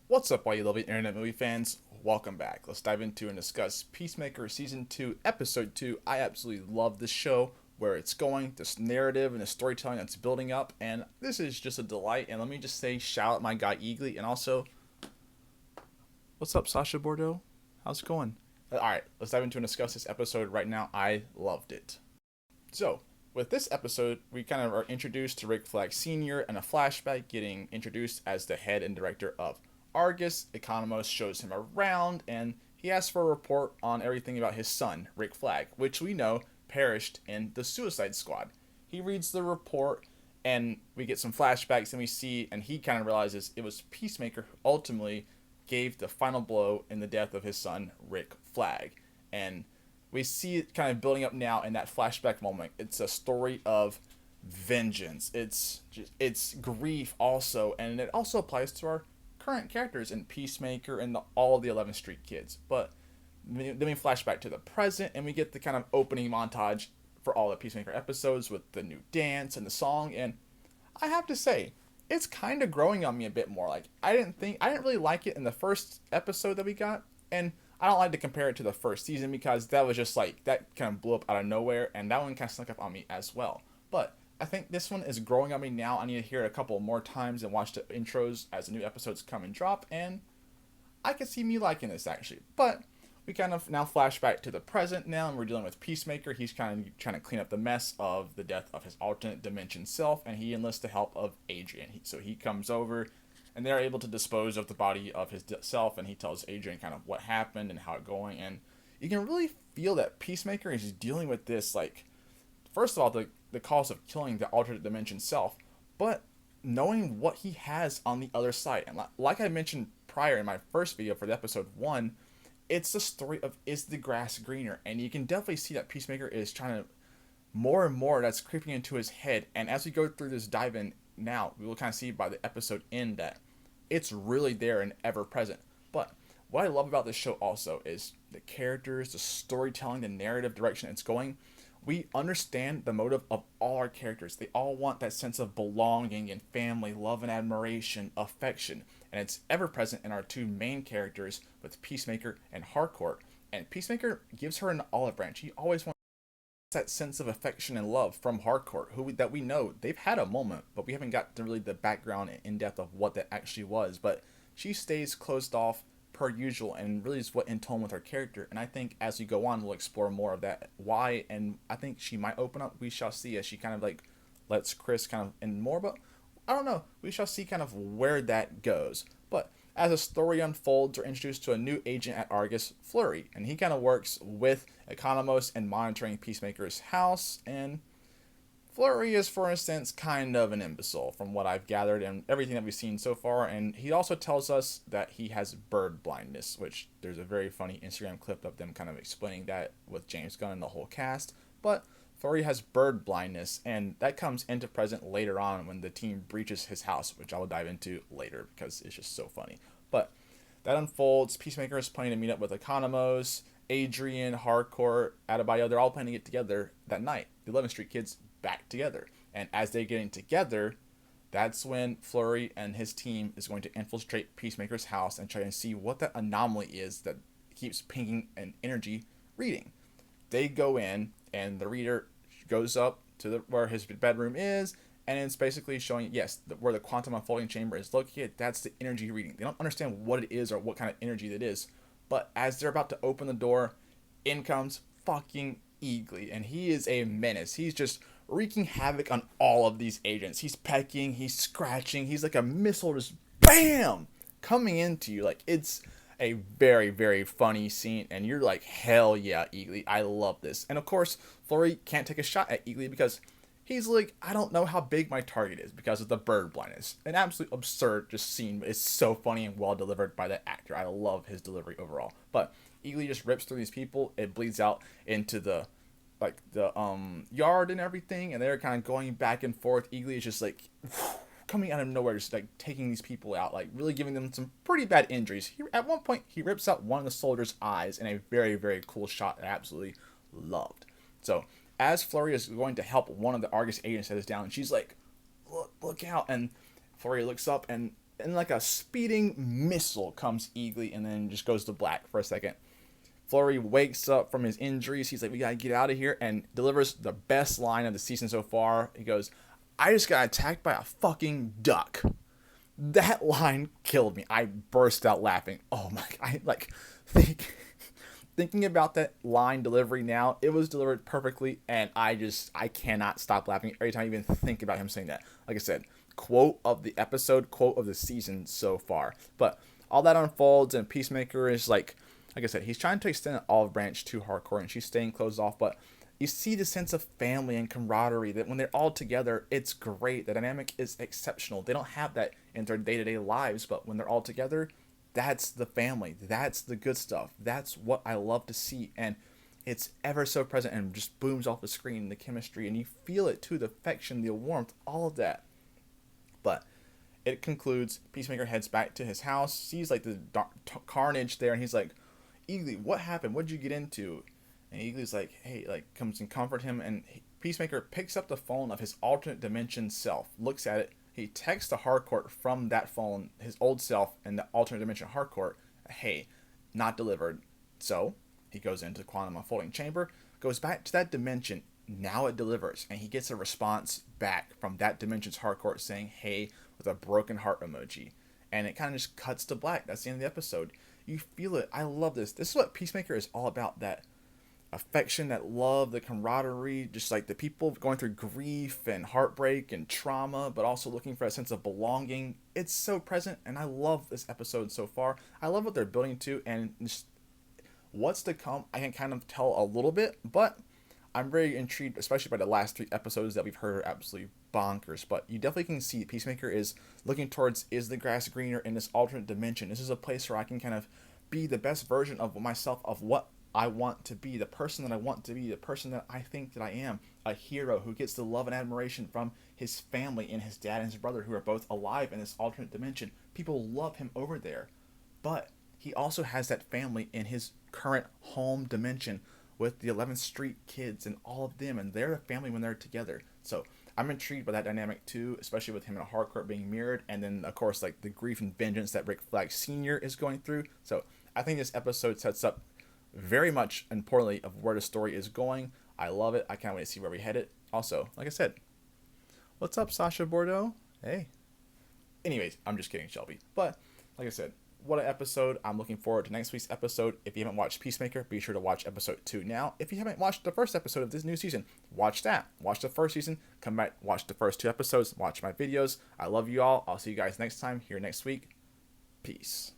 What's up, all you lovely internet movie fans? Welcome back. Let's dive into and discuss Peacemaker Season 2, Episode 2. I absolutely love this show, where it's going, this narrative and the storytelling that's building up, and this is just a delight. And let me just say, shout out my guy Eagly, and also, what's up, Sasha Bordeaux? How's it going? Alright, let's dive into and discuss this episode right now. I loved it. So, with this episode, we kind of are introduced to Rick Flag Sr. and a flashback getting introduced as the head and director of Argus. Economos shows him around, and he asks for a report on everything about his son, Rick Flag, which we know perished in the Suicide Squad. He reads the report, and we get some flashbacks, and we see, and he kind of realizes it was Peacemaker who ultimately gave the final blow in the death of his son, Rick Flag. And we see it kind of building up now in that flashback moment. It's a story of vengeance. It's grief also, and it also applies to our current characters in Peacemaker and all of the 11th Street kids. But then we flash back to the present, and we get the kind of opening montage for all the Peacemaker episodes with the new dance and the song. And I have to say, it's kind of growing on me a bit more. Like, I didn't really like it in the first episode that we got, and I don't like to compare it to the first season because that was just like, that kind of blew up out of nowhere, and that one kind of snuck up on me as well. But I think this one is growing on me now. I need to hear it a couple more times and watch the intros as the new episodes come and drop, and I can see me liking this actually. But we kind of now flash back to the present now, and we're dealing with Peacemaker. He's kind of trying to clean up the mess of the death of his alternate dimension self, and he enlists the help of Adrian. So he comes over, and they're able to dispose of the body of his self, and he tells Adrian kind of what happened and how it's going. And you can really feel that Peacemaker is dealing with this, like, first of all, the cost of killing the alternate dimension self, but knowing what he has on the other side. And like I mentioned prior in my first video for the episode 1, it's the story of, is the grass greener? And you can definitely see that Peacemaker is trying to, more and more, that's creeping into his head. And as we go through this dive in now, we will kind of see by the episode end that it's really there and ever present. But what I love about this show also is the characters, the storytelling, the narrative direction it's going. We understand the motive of all our characters. They all want that sense of belonging and family, love and admiration, affection. And it's ever present in our two main characters with Peacemaker and Harcourt. And Peacemaker gives her an olive branch. He always wants that sense of affection and love from Harcourt, that we know they've had a moment, but we haven't got to really the background and in-depth of what that actually was. But she stays closed off per usual, and really is what in tone with her character. And I think as we go on, we'll explore more of that why, and I think she might open up. We shall see, as she kind of like lets Chris kind of in more, but I don't know, we shall see kind of where that goes. But as the story unfolds, we're introduced to a new agent at Argus, Flurry, and he kind of works with Economos and monitoring Peacemaker's house. And Flurry is, for instance, kind of an imbecile from what I've gathered and everything that we've seen so far. And he also tells us that he has bird blindness, which there's a very funny Instagram clip of them kind of explaining that with James Gunn and the whole cast. But Flurry has bird blindness, and that comes into present later on when the team breaches his house, which I will dive into later because it's just so funny. But that unfolds. Peacemaker is planning to meet up with Economos, Adrian, Harcourt, Adebayo. They're all planning to get together that night. The 11th Street kids back together. And as they're getting together, that's when Flurry and his team is going to infiltrate Peacemaker's house and try and see what that anomaly is that keeps pinging an energy reading. They go in, and the reader goes up to where his bedroom is, and it's basically showing, yes, where the quantum unfolding chamber is located. That's the energy reading. They don't understand what it is or what kind of energy that is. But as they're about to open the door, in comes fucking Eagly, and he is a menace. He's just wreaking havoc on all of these agents. He's pecking, he's scratching, he's like a missile, just BAM! Coming into you. Like, it's a very, very funny scene, and you're like, hell yeah, Eagly, I love this. And of course, Flurry can't take a shot at Eagly because he's like, I don't know how big my target is because of the bird blindness. An absolute absurd just scene. It's so funny and well delivered by the actor. I love his delivery overall. But Eagly just rips through these people. It bleeds out into the yard and everything, and they're kind of going back and forth. Eagly is just like coming out of nowhere, just like taking these people out, like really giving them some pretty bad injuries. At one point, he rips out one of the soldiers' eyes in a very, very cool shot that I absolutely loved. So as Flurry is going to help one of the Argus agents that is down, she's like, look out. And Flurry looks up, and and like a speeding missile comes Eagly, and then just goes to black for a second. Flurry wakes up from his injuries. He's like, we gotta get out of here, and delivers the best line of the season so far. He goes, I just got attacked by a fucking duck. That line killed me. I burst out laughing. Oh my god. Thinking about that line delivery now, it was delivered perfectly, and I cannot stop laughing every time I even think about him saying that. Like I said, quote of the episode, quote of the season so far. But all that unfolds, and Peacemaker is like I said, he's trying to extend an olive branch to hardcore, and she's staying closed off, but you see the sense of family and camaraderie that when they're all together, it's great. The dynamic is exceptional. They don't have that in their day-to-day lives, but when they're all together, that's the family. That's the good stuff. That's what I love to see, and it's ever so present and just booms off the screen, the chemistry, and you feel it too, the affection, the warmth, all of that. But it concludes, Peacemaker heads back to his house, sees like the carnage there, and he's like, Eagly, what happened? What did you get into? And Eagly's like, hey, like, comes and comfort him, and Peacemaker picks up the phone of his alternate dimension self, looks at it, he texts the Harcourt from that phone, his old self, and the alternate dimension Harcourt, hey, not delivered. So, he goes into the quantum unfolding chamber, goes back to that dimension, now it delivers, and he gets a response back from that dimension's Harcourt saying, hey, with a broken heart emoji. And it kind of just cuts to black. That's the end of the episode. You feel it. I love this. This is what Peacemaker is all about. That affection, that love, the camaraderie, just like the people going through grief and heartbreak and trauma, but also looking for a sense of belonging. It's so present, and I love this episode so far. I love what they're building to, and just what's to come, I can kind of tell a little bit, but I'm very intrigued, especially by the last 3 episodes that we've heard are absolutely bonkers. But you definitely can see Peacemaker is looking towards, is the grass greener in this alternate dimension? This is a place where I can kind of be the best version of myself, of what I want to be, the person that I want to be, the person that I think that I am, a hero who gets the love and admiration from his family and his dad and his brother, who are both alive in this alternate dimension. People love him over there. But he also has that family in his current home dimension with the 11th Street kids and all of them, and they're a family when they're together. So I'm intrigued by that dynamic too, especially with him and Harcourt being mirrored, and then of course like the grief and vengeance that Rick Flag Sr. is going through. So I think this episode sets up very much importantly of where the story is going. I love it. I can't wait to see where we head it. Also, like I said, what's up, Sasha Bordeaux? Hey. Anyways, I'm just kidding, Shelby. But like I said, what an episode. I'm looking forward to next week's episode. If you haven't watched Peacemaker, be sure to watch episode 2 now. If you haven't watched the first episode of this new season, watch that. Watch the first season. Come back, watch the first 2 episodes. Watch my videos. I love you all. I'll see you guys next time here next week. Peace.